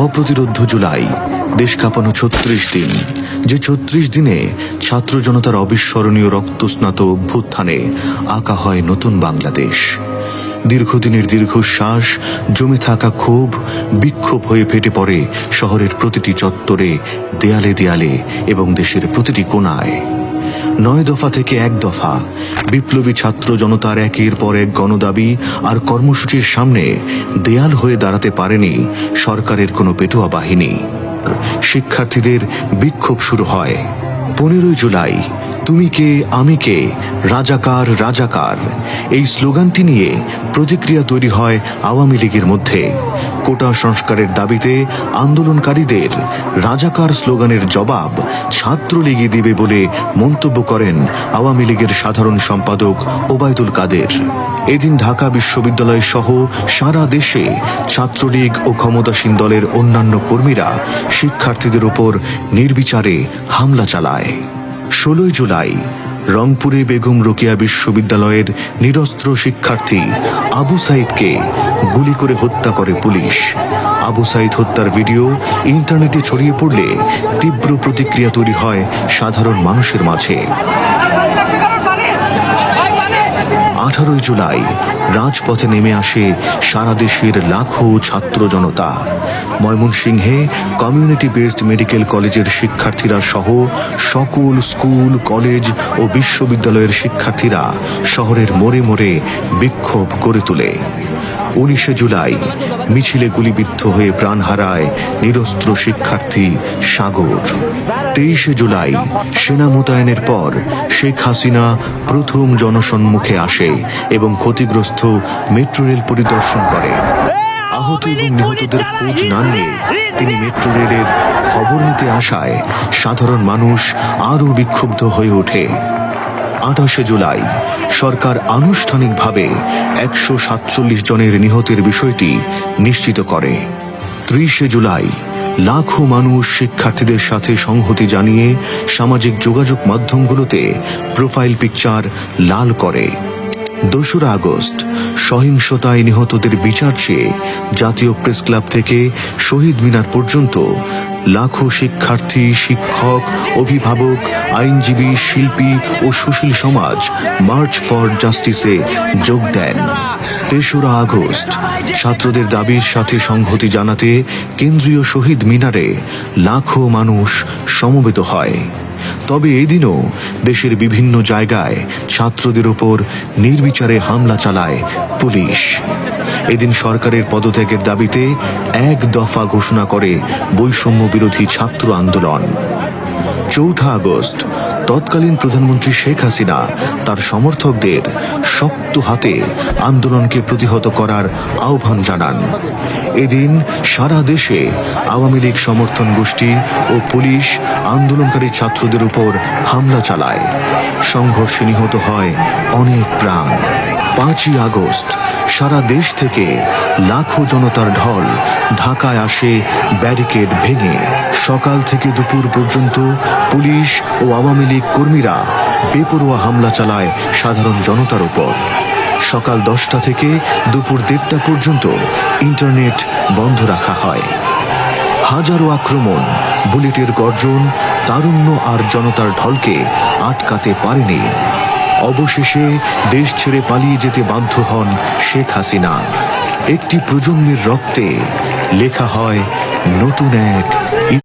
অপ্রতিরোধ্য জুলাই, দেশ কাঁপানো ৩৬ দিন, যে ৩৬ দিনে ছাত্র জনতার অবিস্মরণীয় রক্তস্নাত অভ্যুত্থানে আঁকা হয় নতুন বাংলাদেশ। দীর্ঘদিনের দীর্ঘশ্বাস, জমে থাকা ক্ষোভ, বিক্ষোভ হয়ে ফেটে পড়ে শহরের প্রতিটি চত্বরে, দেয়ালে দেয়ালে এবং দেশের প্রতিটি কোণায়। ৯ দফা থেকে ১ দফা, বিপ্লবী ছাত্র জনতার একের পর এক গণদাবি আর কর্মসূচির সামনে দেয়াল হয়ে দাঁড়াতে পারেনি সরকারের কোনো পেটোয়া বাহিনী। শিক্ষার্থীদের বিক্ষোভ শুরু হয়। ১৫ জুলাই, তুমি কে আমি কে, রাজাকার রাজাকার, এই স্লোগানটি নিয়ে প্রতিক্রিয়া তৈরি হয় আওয়ামী লীগের মধ্যে। কোটা সংস্কারের দাবিতে আন্দোলনকারীদের রাজাকার স্লোগানের জবাব ছাত্রলীগই দেবে বলে মন্তব্য করেন আওয়ামী লীগের সাধারণ সম্পাদক ওবায়দুল কাদের। এদিন ঢাকা বিশ্ববিদ্যালয় সহ সারা দেশে ছাত্রলীগ ও ক্ষমতাসীন দলের অন্যান্য কর্মীরা শিক্ষার্থীদের উপর নির্বিচারে হামলা চালায়। ১৬ জুলাই, রংপুরে বেগম রোকেয়া বিশ্ববিদ্যালয়ের নিরস্ত্র শিক্ষার্থী আবু সাইদকে গুলি করে হত্যা করে পুলিশ। আবু সাইদ হত্যার ভিডিও ইন্টারনেটে ছড়িয়ে পড়লে তীব্র প্রতিক্রিয়া তৈরি হয় সাধারণ মানুষের মাঝে। ১৮ জুলাই, রাজপথে নেমে আসে সারা দেশের লাখো ছাত্র জনতা। ময়মনসিংহে কমিউনিটি বেসড মেডিকেল কলেজের শিক্ষার্থীরা সহ সকল স্কুল, কলেজ ও বিশ্ববিদ্যালয়ের শিক্ষার্থীরা শহরের মোড়ে মোড়ে বিক্ষোভ গড়ে তোলে। ১৯ জুলাই, মিছিলে গুলিবিদ্ধ হয়ে প্রাণ হারায় নিরস্ত্র শিক্ষার্থী সাগর। ২৩ জুলাই, সেনা মোতায়েনের পর শেখ হাসিনা প্রথম জনসম্মুখে আসে এবং ক্ষতিগ্রস্ত মেট্রো রেল পরিদর্শন করে। আহত এবং নিহতদের খোঁজ না নিয়ে তিনি মেট্রো রেলের খবর নিতে আসায় সাধারণ মানুষ আরও বিক্ষুব্ধ হয়ে ওঠে। ২৮ জুলাই, সরকার আনুষ্ঠানিকভাবে ১৪৭ জনের নিহতের বিষয়টি নিশ্চিত করে। ৩০ জুলাই, লাখো মানুষ শিক্ষার্থীদের সাথে সংহতি জানিয়ে সামাজিক যোগাযোগ মাধ্যমগুলোতে প্রোফাইল পিকচার লাল করে। ২রা আগস্ট, সহিংসতায় নিহতদের বিচার চেয়ে জাতীয় প্রেস ক্লাব থেকে শহীদ মিনার পর্যন্ত লাখো শিক্ষার্থী, শিক্ষক, অভিভাবক, আইনজীবী, শিল্পী ও সুশীল সমাজ মার্চ ফর জাস্টিসে যোগ দেন। ৩রা আগস্ট, ছাত্রদের দাবির সাথে সংহতি জানাতে কেন্দ্রীয় শহীদ মিনারে লাখো মানুষ সমবেত হয়। তবে এদিনও দেশের বিভিন্ন জায়গায় ছাত্রদের ওপর নির্বিচারে হামলা চালায় পুলিশ। এদিন সরকারের পদত্যাগের দাবিতে ১ দফা ঘোষণা করে বৈষম্য বিরোধী ছাত্র আন্দোলন। ৪ আগস্ট, তৎকালীন প্রধানমন্ত্রী শেখ হাসিনা তার সমর্থকদের শক্ত হাতে আন্দোলনকে প্রতিহত করার আহ্বান জানান। এদিন সারা দেশে আওয়ামী লীগ সমর্থন গোষ্ঠী ও পুলিশ আন্দোলনকারী ছাত্রদের উপর হামলা চালায়। সংঘর্ষে নিহত হয় অনেক প্রাণ। ৫ই আগস্ট, সারা দেশ থেকে লাখো জনতার ঢল ঢাকায় আসে ব্যারিকেড ভেঙে। সকাল থেকে দুপুর পর্যন্ত পুলিশ ও আওয়ামী লীগ কর্মীরা বেপরোয়া হামলা চালায় সাধারণ জনতার উপর। সকাল ১০টা থেকে দুপুর ১:৩০ পর্যন্ত ইন্টারনেট বন্ধ রাখা হয়। হাজারো আক্রমণ, বুলেটের গর্জন তারুণ্য আর জনতার ঢলকে আটকাতে পারেনি। অবশেষে দেশ ছেড়ে পালিয়ে যেতে বাধ্য হন শেখ হাসিনা। একটি প্রজন্মের রক্তে লেখা হয় নতুন এক